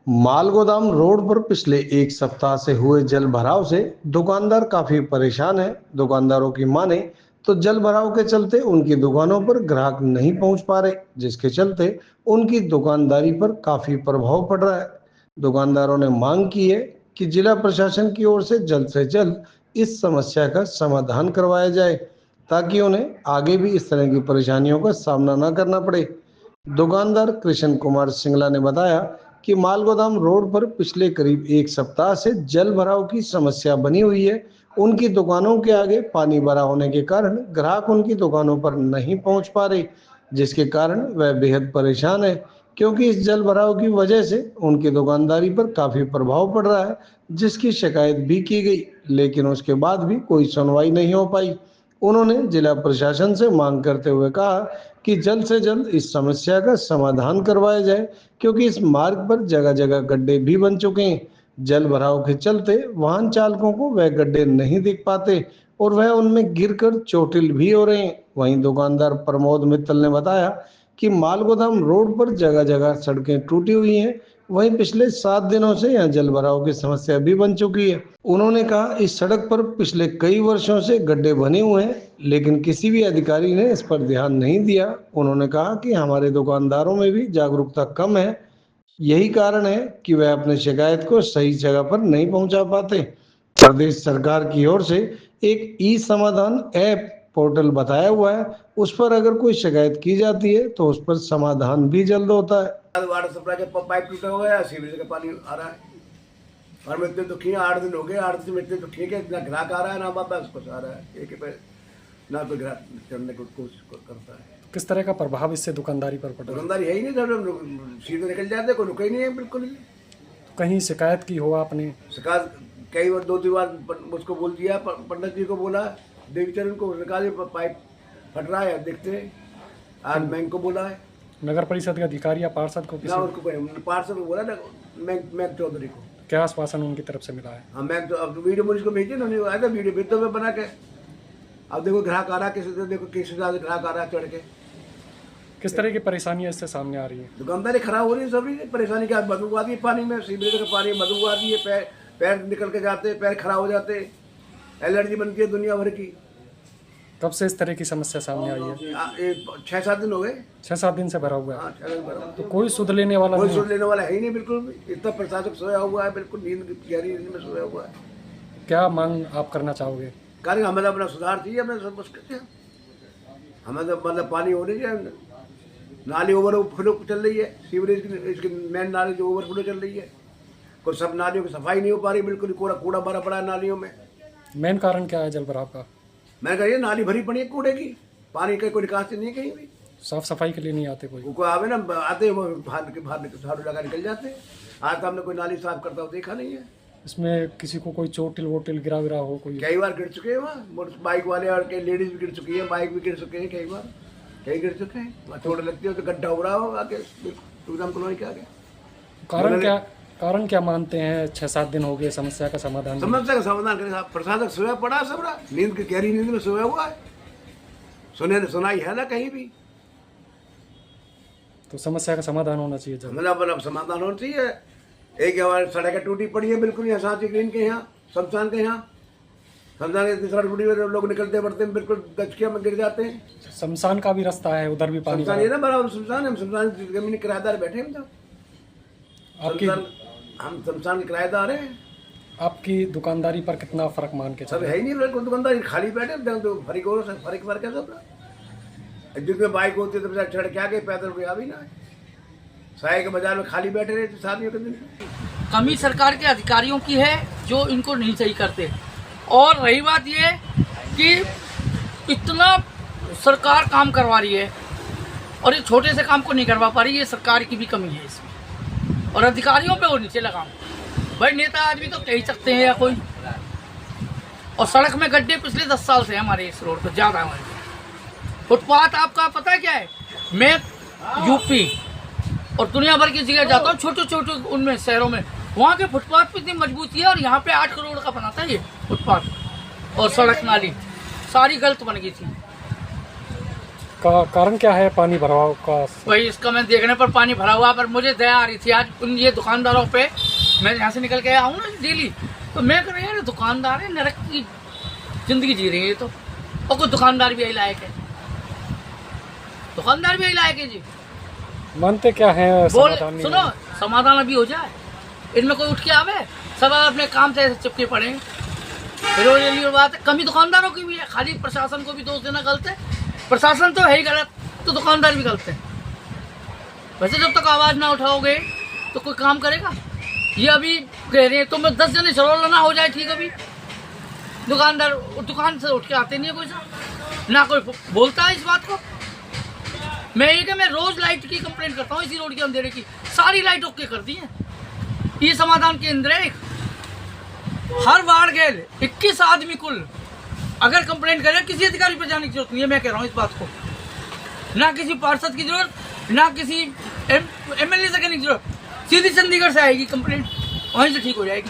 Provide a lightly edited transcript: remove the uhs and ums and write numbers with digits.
मालगोदाम road पर पिछले एक सप्ताह से हुए जल भराव से दुकानदार काफी परेशान है। दुकानदारों की माने तो जल भराव के चलते उनकी दुकानों पर ग्राहक नहीं पहुंच पा रहे, जिसके चलते उनकी दुकानदारी पर काफी प्रभाव पड़ रहा है। दुकानदारों ने मांग की है कि जिला प्रशासन की ओर से जल्द इस समस्या का समाधान करवाया जाए, ताकि उन्हें आगे भी इस तरह की परेशानियों का सामना न करना पड़े। दुकानदार कृष्ण कुमार सिंगला ने बताया कि मालगोदाम रोड पर पिछले करीब एक सप्ताह से जल भराव की समस्या बनी हुई है। उनकी दुकानों के आगे पानी भरा होने के कारण ग्राहक उनकी दुकानों पर नहीं पहुंच पा रहे, जिसके कारण वह बेहद परेशान है, क्योंकि इस जल भराव की वजह से उनकी दुकानदारी पर काफी प्रभाव पड़ रहा है, जिसकी शिकायत भी की गई, लेकिन उसके बाद भी कोई सुनवाई नहीं हो पाई। उन्होंने जिला प्रशासन से मांग करते हुए कहा कि जल्द से जल्द इस समस्या का समाधान करवाया जाए, क्योंकि इस मार्ग पर जगह जगह गड्ढे भी बन चुके हैं। जल भराव के चलते वाहन चालकों को वह गड्ढे नहीं दिख पाते और वह उनमें गिरकर चोटिल भी हो रहे हैं। वहीं दुकानदार प्रमोद मित्तल ने बताया कि मालगोदाम रोड पर जगह जगह सड़कें टूटी हुई हैं। वहीं पिछले 7 दिनों से यहाँ जल भराव की समस्या भी बन चुकी है। उन्होंने कहा इस सड़क पर पिछले कई वर्षों से गड्ढे बने हुए हैं, लेकिन किसी भी अधिकारी ने इस पर ध्यान नहीं दिया। उन्होंने कहा कि हमारे दुकानदारों में भी जागरूकता कम है, यही कारण है कि वह अपने शिकायत को सही जगह पर नहीं पहुंचा पाते। प्रदेश सरकार की ओर से एक ई समाधान ऐप पोर्टल बताया हुआ है, उस पर अगर कोई शिकायत की जाती है तो उस पर समाधान भी जल्द होता है। वाटर सप्लाई का पाइप टूटा हुआ है, सीवरेज का पानी आ रहा है और मैं इतने दुखी हैं। 8 दिन हो गए, 8 दिन में इतने दुखी है, ना ग्राहक आ रहा है ना वापस कुछ आ रहा है। एक पे ना कोई ग्राहक चढ़ने को कोशिश करता है। किस तरह का प्रभाव इससे दुकानदारी पर पड़ा? दुकानदारी है ही नहीं, सब सीधे निकल जाते, कोई रुका ही नहीं है बिल्कुल ही। कहीं शिकायत की हो आपने? शिकायत कई बार 2-3 बार उसको बोल दिया, पंडित जी को बोला, देवीचरण को, निकाले पाइप फट रहा है देखते हैं। आज बैंक को बोला है, नगर परिषद के अधिकारी या पार्षद को? ना उनको पार्षद को बोला ना, मैं चौधरी को। क्या आश्वासन उनकी तरफ से मिला है? हाँ, मैं तो अब वीडियो मुझे को भेजे ना, आया था वीडियो भेज तो मैं बना के। अब देखो ग्राहक आ रहा है, किसी देखो किसी ज्यादा ग्राहक आ रहा है चढ़ के। किस तरह की परेशानियां इससे सामने आ रही है? दुकानदारी खराब हो रही है, सब परेशानी। क्या बदबू आती है पानी में, सीवरेज का पानी बदबू आती है, पैर निकल के जाते, पैर खराब हो जाते, एलर्जी बनती है दुनिया भर की। कब से इस तरह की समस्या सामने आई है? 6-7 दिन हो गए। 6-7 दिन से भरा हुआ है। हाँ, 6 दिन भरा। तो कोई सुध लेने वाला कोई नहीं? सुध लेने वाला है ही नहीं बिल्कुल भी। इतना प्रशासक सोया हुआ है, बिल्कुल नींद गहरी नींद में सोया हुआ है। क्या मांग आप करना चाहोगे? कारण हमें अपना सुधार चाहिए, हमें सब कुछ करते हैं। हमें तो मतलब पानी हो रही है, नाली ओवरफ्लो चल रही है, सीवरेज की इसकी मेन नाली जो ओवरफ्लो चल रही है, कोई सब नालियों की सफाई नहीं हो पा रही, बिल्कुल कूड़ा भरा पड़ा है नालियों में। मेन कारण क्या है जल भराव का? मैं कह नाली भरी पड़ी है कूड़े की, पानी का कोई निकास नहीं है कहीं भी। साफ सफाई के लिए नहीं आते कोई? कोई आवे ना, आते वो बाहर झाड़ू लगा निकल जाते। आज तो हमने कोई नाली साफ करता हो देखा नहीं है। इसमें किसी को कोई चोटिल वोटिल गिरा हो? कोई कई बार गिर चुके हैं वहाँ, बाइक वाले और कई लेडीज भी गिर चुकी है, बाइक भी गिर चुके हैं, कई बार कहीं गिर चुके हैं। वहाँ चोट लगती है तो गड्ढा हो रहा हो आगे टूरिज्म कॉलोनी के आगे। कारण क्या मानते हैं? 6-7 दिन हो गए, समस्या का समाधान करें। प्रशासक सोया पड़ा, सब रहा नींद की गहरी नींद में सोया हुआ है, सुनाई है ना कहीं भी। तो समस्या का समाधान होना चाहिए जल्द। मतलब समाधान होना चाहिए। एक सड़क टूटी पड़ी है बिल्कुल, यहाँ सांची ग्रीन के यहाँ, शमशान के यहाँ, शमशान के सड़क टूटी हुई, लोग निकलते बढ़ते बिल्कुल गचकिया में गिर जाते हैं। शमशान का भी रास्ता है, उधर भी पानी है ना बराबर। शमशान है, शमशान जमीन किराएदार बैठे हम तो। हम शमशान के किराएदार हैं। आपकी दुकानदारी पर कितना फर्क मान के सब है ही नहीं बिल्कुल, दुकानदारी खाली बैठे तो फर्क है सब। जिसमें बाइक होती है तो चढ़ के आ गए, पैदल कोई आ भी ना। साय के बाजार में खाली बैठे रहे थे शादियों के दिन। कमी सरकार के अधिकारियों की है जो इनको नहीं सही करते। और रही बात ये कि इतना सरकार काम करवा रही है और ये छोटे से काम को नहीं करवा पा रही, ये सरकार की भी कमी है इसमें। और अधिकारियों पे वो नीचे लगाम। भाई नेता आदमी तो कह ही सकते हैं या कोई। और सड़क में गड्ढे पिछले 10 साल से हमारे इस रोड पर ज्यादा हमारे। फुटपाथ आपका पता है क्या है? मैं यूपी और दुनिया भर की जगह जाता हूँ, छोटे छोटे उनमें शहरों में, वहाँ के फुटपाथ पे इतनी मजबूती है। और यहाँ पे 8 करोड़ का बना था ये फुटपाथ, और सड़क नाली सारी गलत बन गई थी। कारण क्या है पानी भराव का? वही इसका मैं देखने पर पानी भरा हुआ, पर मुझे दया आ रही थी आज उन ये दुकानदारों पे। मैं यहाँ से निकल के आया हूँ ना डेली, तो मैं कह रहा यार दुकानदार है, नरक की जिंदगी जी रही है ये तो। और कुछ दुकानदार भी यही लायक है, दुकानदार भी यही लायक है जी। मानते क्या है बोल समाधान? सुनो, समाधान अभी हो जाए, इनमें कोई उठ के आवे, सब अपने काम से चिपके पड़े। फिर वो ये बात है, कमी दुकानदारों की भी है, खाली प्रशासन को भी दोष देना गलत है। प्रशासन तो है ही गलत, तो दुकानदार भी गलत है। वैसे जब तक आवाज ना उठाओगे तो कोई काम करेगा? ये अभी कह रहे हैं तो मैं 10 जने सरोल ना हो जाए ठीक, अभी दुकानदार दुकान से उठ के आते नहीं है, कोई सा ना कोई बोलता है इस बात को। मैं रोज लाइट की कंप्लेंट करता हूँ, इसी रोड के अंधेरे की सारी लाइट ओके कर दी है। ये समाधान केंद्र है, हर वार्ड के 21 आदमी कुल अगर कंप्लेंट करे, किसी अधिकारी पर जाने की जरूरत नहीं है। मैं कह रहा हूँ इस बात को, ना किसी पार्षद की जरूरत, ना किसी एमएलए से करने की जरूरत, सीधी चंडीगढ़ से आएगी कंप्लेंट, वहीं से ठीक हो जाएगी।